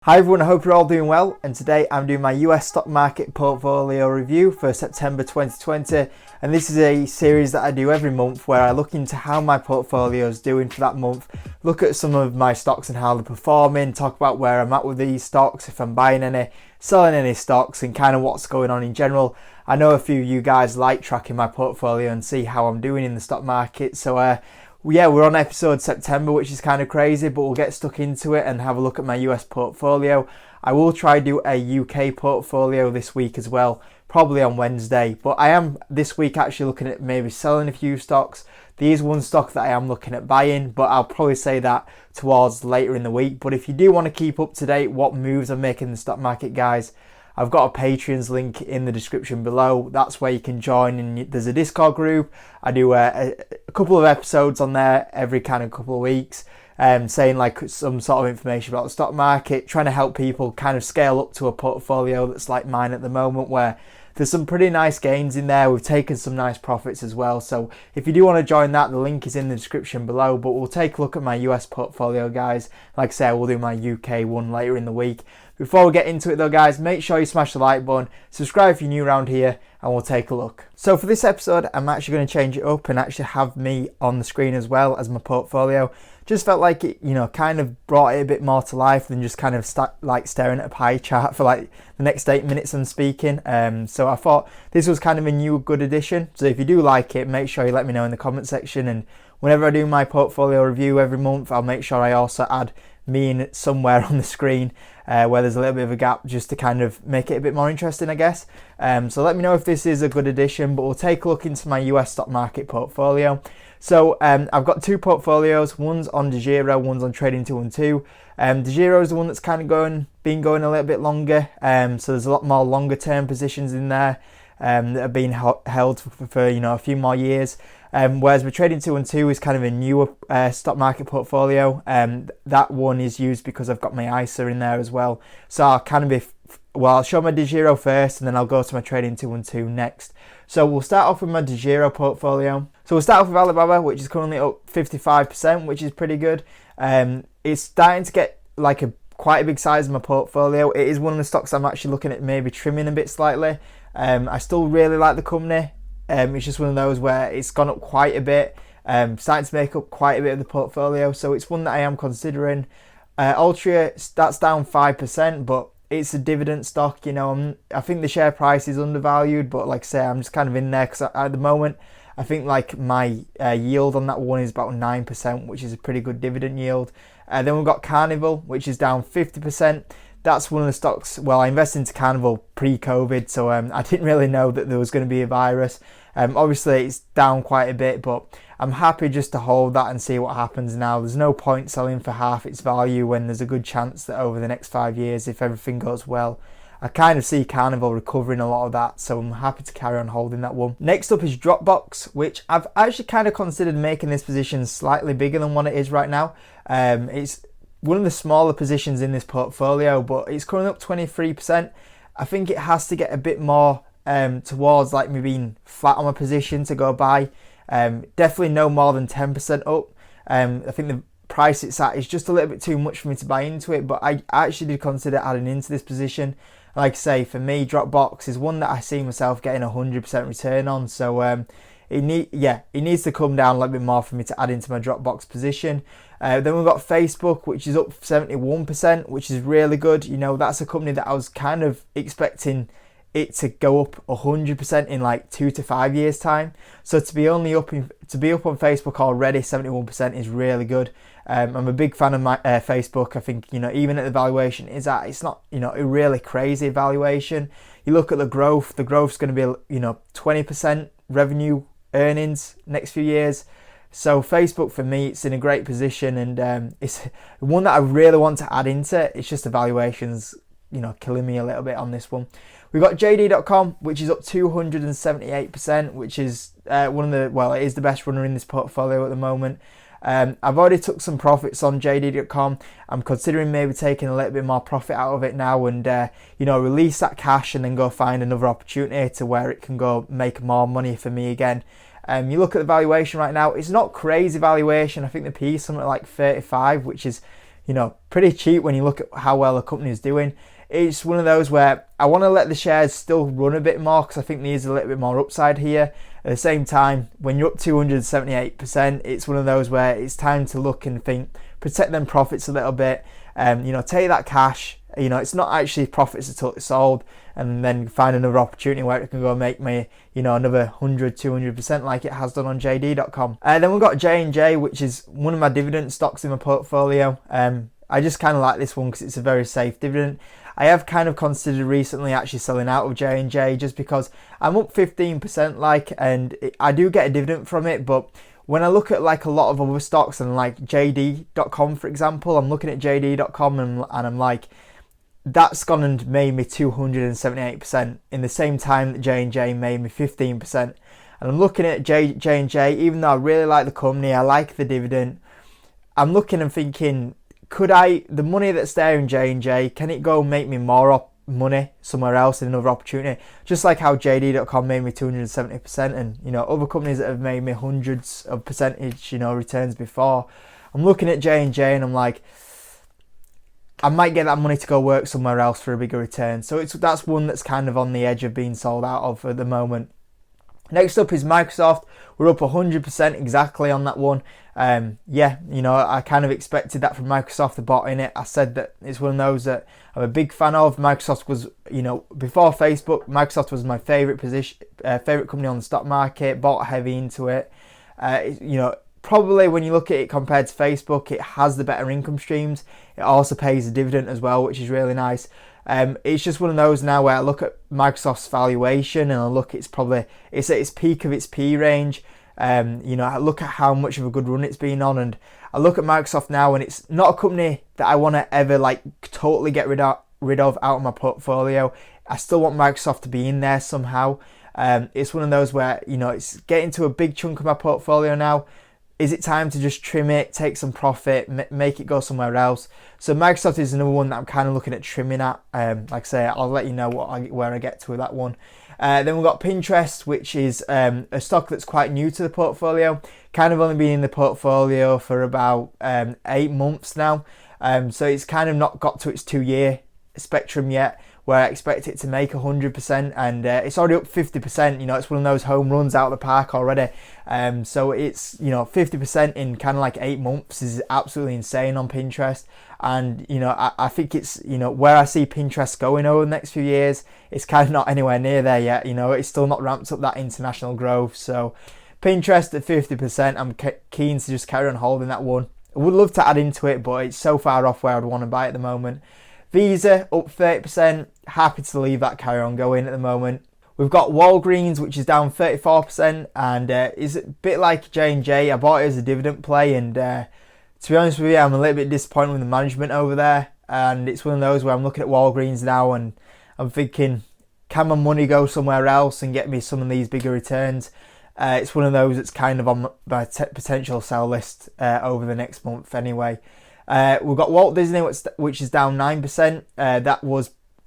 Hi everyone, I hope you're all doing well, and today I'm doing my US stock market portfolio review for September 2020, and this is a series that I do every month where I look into how my portfolio is doing for that month, look at some of my stocks and how they're performing, talk about where I'm at with these stocks, if I'm buying any, selling any stocks, and kind of what's going on in general. I know a few of you guys like tracking my portfolio and see how I'm doing in the stock market, so yeah, we're on episode September, which is kind of crazy, but we'll get stuck into it and have a look at my US portfolio. I will try do a UK portfolio this week as well, probably on Wednesday, but I am this week actually looking at maybe selling a few stocks. There is one stock that I am looking at buying, but I'll probably say that towards later in the week. But if you do want to keep up to date what moves I'm making in the stock market, guys, I've got a Patreon's link in the description below. That's where you can join, and there's a Discord group. I do a couple of episodes on there every kind of couple of weeks, saying like some sort of information about the stock market, trying to help people kind of scale up to a portfolio that's like mine at the moment, where there's some pretty nice gains in there. We've taken some nice profits as well. So if you do want to join that, the link is in the description below. But we'll take a look at my US portfolio, guys. Like I say, I will do my UK one later in the week. Before we get into it though, guys, make sure you smash the like button, subscribe if you're new around here, and we'll take a look. So for this episode, I'm actually going to change it up and actually have me on the screen as well as my portfolio. Just felt like it, kind of brought it a bit more to life than just kind of staring at a pie chart for like the next 8 minutes I'm speaking. So I thought this was kind of a new good addition. So if you do like it, make sure you let me know in the comment section. And whenever I do my portfolio review every month, I'll make sure I also add me in somewhere on the screen where there's a little bit of a gap, just to kind of make it a bit more interesting, I guess. So let me know if this is a good addition, but we'll take a look into my US stock market portfolio. So I've got two portfolios, one's on DeGiro, one's on Trading 212. DeGiro is the one that's kind of been going a little bit longer, so there's a lot more longer term positions in there that have been held for a few more years. Whereas my Trading 212 is kind of a newer stock market portfolio. That one is used because I've got my ISA in there as well. So I'll kind of I'll show my DeGiro first, and then I'll go to my Trading 212 next. So we'll start off with my DeGiro portfolio. So we'll start off with Alibaba, which is currently up 55%, which is pretty good. It's starting to get like quite a big size of my portfolio. It is one of the stocks I'm actually looking at maybe trimming a bit slightly. I still really like the company. It's just one of those where it's gone up quite a bit, starting to make up quite a bit of the portfolio. So it's one that I am considering. Altria, that's down 5%, but it's a dividend stock. I think the share price is undervalued, but like I say, I'm just kind of in there because at the moment, I think like my yield on that one is about 9%, which is a pretty good dividend yield. Then we've got Carnival, which is down 50%. That's one of the stocks, well, I invested into Carnival pre-COVID, so I didn't really know that there was going to be a virus. Obviously, it's down quite a bit, but I'm happy just to hold that and see what happens now. There's no point selling for half its value when there's a good chance that over the next 5 years, if everything goes well, I kind of see Carnival recovering a lot of that, so I'm happy to carry on holding that one. Next up is Dropbox, which I've actually kind of considered making this position slightly bigger than what it is right now. It's one of the smaller positions in this portfolio, but it's currently up 23%. I think it has to get a bit more towards like me being flat on my position to go buy. Definitely no more than 10% up. I think the price it's at is just a little bit too much for me to buy into it, but I actually did consider adding into this position. Like I say, for me, Dropbox is one that I see myself getting 100% return on. So it needs to come down a little bit more for me to add into my Dropbox position. Then we've got Facebook, which is up 71%, which is really good. That's a company that I was kind of expecting it to go up 100% in like 2 to 5 years time. So to be up on Facebook already, 71% is really good. I'm a big fan of my Facebook. I think even at the valuation it's not a really crazy valuation. You look at the growth's going to be 20% revenue earnings next few years. So Facebook, for me, it's in a great position, and it's one that I really want to add into. It's just the valuation's killing me a little bit on this one. We've got JD.com, which is up 278%, which is it is the best runner in this portfolio at the moment. I've already took some profits on JD.com. I'm considering maybe taking a little bit more profit out of it now and release that cash and then go find another opportunity to where it can go make more money for me again. You look at the valuation right now, it's not crazy valuation. I think the P is something like 35, which is pretty cheap when you look at how well a company is doing. It's one of those where I want to let the shares still run a bit more because I think there's a little bit more upside here. At the same time, when you're up 278%, it's one of those where it's time to look and think, protect them profits a little bit. Take that cash. It's not actually profits until it's sold, and then find another opportunity where it can go and make me, another 100, 200% like it has done on JD.com. Then we've got J&J, which is one of my dividend stocks in my portfolio. I just kind of like this one because it's a very safe dividend. I have kind of considered recently actually selling out of J&J just because I'm up 15% and I do get a dividend from it, but when I look at like a lot of other stocks and like JD.com, for example, I'm looking at JD.com and I'm like, that's gone and made me 278% in the same time that J&J made me 15%. And I'm looking at J&J, even though I really like the company, I like the dividend, I'm looking and thinking, the money that's there in J&J, can it go and make me more money somewhere else in another opportunity? Just like how JD.com made me 270% and, other companies that have made me hundreds of percentage, returns before. I'm looking at J&J and I'm like, I might get that money to go work somewhere else for a bigger return. So that's one that's kind of on the edge of being sold out of at the moment. Next up is Microsoft. We're up 100% exactly on that one. I kind of expected that from Microsoft. I bought in it. I said that it's one of those that I'm a big fan of. Microsoft was, before Facebook, Microsoft was my favorite company on the stock market. Bought heavy into it. Probably when you look at it compared to Facebook, it has the better income streams. It also pays a dividend as well, which is really nice. It's just one of those now where I look at Microsoft's valuation and I look, it's at its peak of its P range. I look at how much of a good run it's been on, and I look at Microsoft now, and it's not a company that I want to ever like totally get rid of out of my portfolio. I still want Microsoft to be in there somehow. It's one of those where it's getting to a big chunk of my portfolio now. Is it time to just trim it, take some profit, make it go somewhere else? So Microsoft is another one that I'm kind of looking at trimming at. Like I say, I'll let you know where I get to with that one. Then we've got Pinterest, which is a stock that's quite new to the portfolio. Kind of only been in the portfolio for about 8 months now. So it's kind of not got to its 2-year spectrum yet, where I expect it to make 100%, and it's already up 50%. It's one of those home runs out of the park already. So it's 50% in kind of like 8 months is absolutely insane on Pinterest. And I think it's where I see Pinterest going over the next few years, it's kind of not anywhere near there yet. It's still not ramped up that international growth. So Pinterest at 50%, I'm keen to just carry on holding that one. I would love to add into it, but it's so far off where I'd want to buy at the moment. Visa up 30%, happy to leave that carry on going at the moment. We've got Walgreens, which is down 34%, and is a bit like J&J. I bought it as a dividend play, and to be honest with you, I'm a little bit disappointed with the management over there. And it's one of those where I'm looking at Walgreens now and I'm thinking, can my money go somewhere else and get me some of these bigger returns? It's one of those that's kind of on my potential sell list over the next month anyway. We've got Walt Disney, which is down 9%.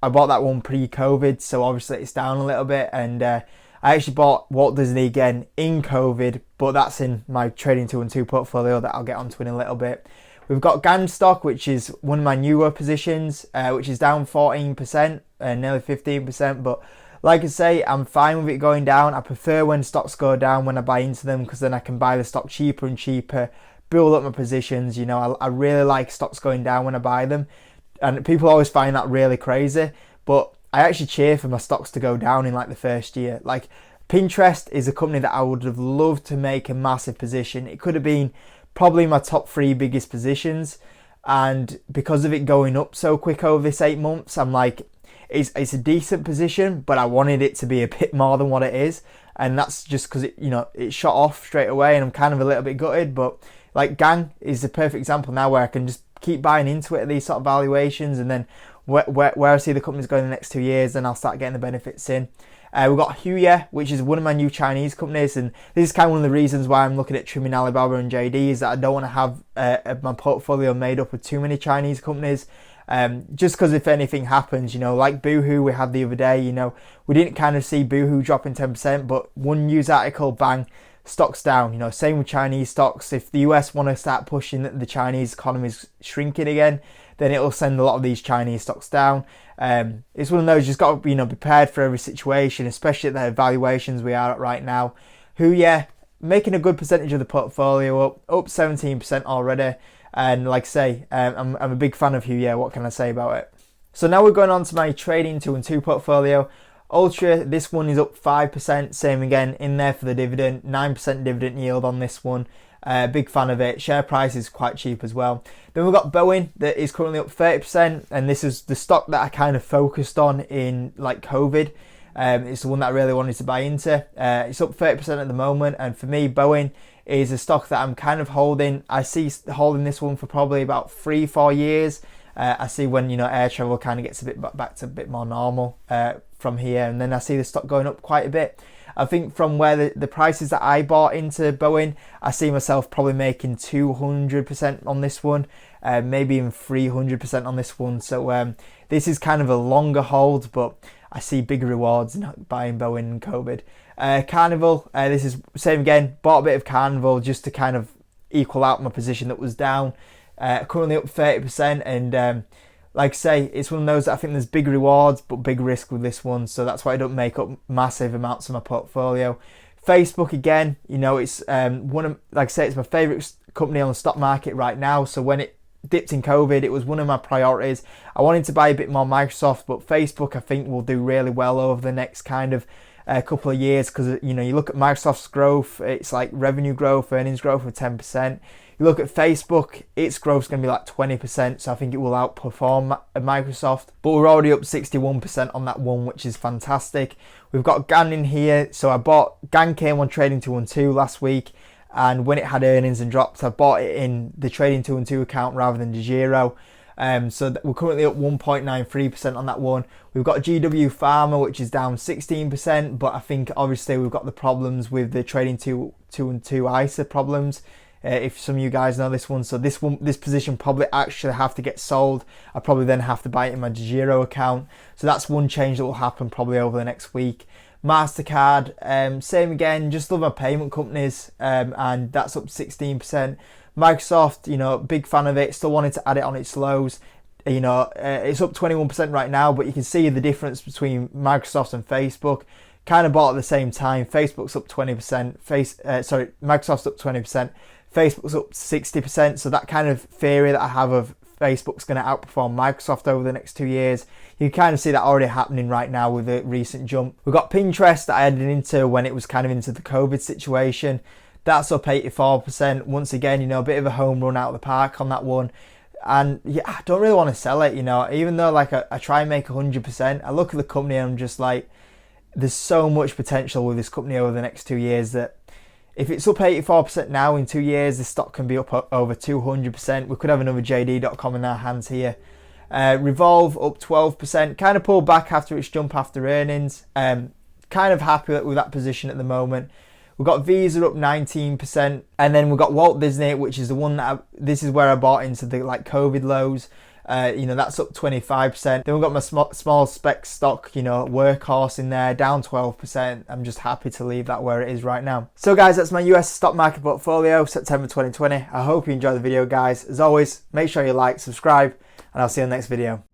I bought that one pre-COVID, so obviously it's down a little bit. And I actually bought Walt Disney again in COVID, but that's in my trading 2-2 portfolio that I'll get onto in a little bit. We've got Gandstock, which is one of my newer positions, which is down 14%, nearly 15%. But like I say, I'm fine with it going down. I prefer when stocks go down when I buy into them, because then I can buy the stock cheaper and cheaper, build up my positions. I really like stocks going down when I buy them, and people always find that really crazy, but I actually cheer for my stocks to go down in like the first year. Like Pinterest is a company that I would have loved to make a massive position. It could have been probably my top 3 biggest positions, and because of it going up so quick over this 8 months, I'm like, it's a decent position, but I wanted it to be a bit more than what it is, and that's just because it shot off straight away, and I'm kind of a little bit gutted. But like Gang is the perfect example now where I can just keep buying into it at these sort of valuations, and then where I see the companies going in the next 2 years, then I'll start getting the benefits in. We've got Huya, which is one of my new Chinese companies, and this is kind of one of the reasons why I'm looking at trimming Alibaba and JD, is that I don't want to have my portfolio made up of too many Chinese companies. Just because if anything happens, like Boohoo we had the other day, we didn't kind of see Boohoo dropping 10%, but one news article, bang, stocks down. You know, same with Chinese stocks. If the US want to start pushing that the Chinese economy is shrinking again, then it'll send a lot of these Chinese stocks down. It's one of those, you just got to, you know, be prepared for every situation, especially at the valuations we are at right now. Making a good percentage of the portfolio, up 17% already. And like I say, I'm a big fan of Huya. What can I say about it? So now we're going on to my trading 2 and 2 portfolio. Ultra, this one is up 5%, same again, in there for the dividend, 9% dividend yield on this one. Big fan of it. Share price is quite cheap as well. Then we've got Boeing that is currently up 30%, and this is the stock that I kind of focused on in like COVID. It's the one that I really wanted to buy into. It's up 30% at the moment, and for me, Boeing is a stock that I'm kind of holding. I see holding this one for probably about 3-4 years. I see when, you know, air travel kind of gets a bit back to a bit more normal from here, and then I see the stock going up quite a bit. I think from where the prices that I bought into Boeing, I see myself probably making 200% on this one, maybe even 300% on this one. So this is kind of a longer hold, but I see bigger rewards in buying Boeing and COVID. Carnival, this is same again, bought a bit of Carnival just to kind of equal out my position that was down. Currently up 30%, and like I say, it's one of those that I think there's big rewards but big risk with this one, so that's why I don't make up massive amounts of my portfolio. Facebook again, you know, it's like I say, it's my favourite company on the stock market right now. So when it dipped in COVID, it was one of my priorities. I wanted to buy a bit more Microsoft, but Facebook I think will do really well over the next kind of couple of years, because, you know, you look at Microsoft's growth, it's like revenue growth, earnings growth of 10%. You look at Facebook, its growth is going to be like 20%, so I think it will outperform Microsoft. But we're already up 61% on that one, which is fantastic. We've got Gan in here, so Gan came on Trading 2 and 2 last week, and when it had earnings and dropped, I bought it in the Trading 2 and 2 account rather than the Giro. So we're currently up 1.93% on that one. We've got GW Pharma, which is down 16%, but I think obviously we've got the problems with the Trading 2 and 2 ISA problems. If some of you guys know this one, so this position probably actually have to get sold. I probably then have to buy it in my Giro account. So that's one change that will happen probably over the next week. Mastercard, same again, just love my payment companies, and that's up 16%. Microsoft, you know, big fan of it, still wanted to add it on its lows. You know, it's up 21% right now, but you can see the difference between Microsoft and Facebook. Kind of bought at the same time. Facebook's up 20%, Microsoft's up 20%, Facebook's up 60%. So that kind of theory that I have of Facebook's going to outperform Microsoft over the next 2 years, you kind of see that already happening right now with the recent jump. We've got Pinterest that I added into when it was kind of into the COVID situation. That's up 84%. Once again, you know, a bit of a home run out of the park on that one. And yeah, I don't really want to sell it, you know, even though like I try and make 100%. I look at the company and I'm just like, there's so much potential with this company over the next 2 years that if it's up 84% now, in 2 years, the stock can be up over 200%. We could have another JD.com in our hands here. Revolve up 12%, kind of pulled back after its jump after earnings. Kind of happy with that position at the moment. We've got Visa up 19%, and then we've got Walt Disney, which is the one that this is where I bought into the like COVID lows. You know, that's up 25%. Then we've got my small spec stock, you know, Workhorse in there, down 12%. I'm just happy to leave that where it is right now. So guys, that's my US stock market portfolio, September 2020. I hope you enjoyed the video, guys. As always, make sure you like, subscribe, and I'll see you in the next video.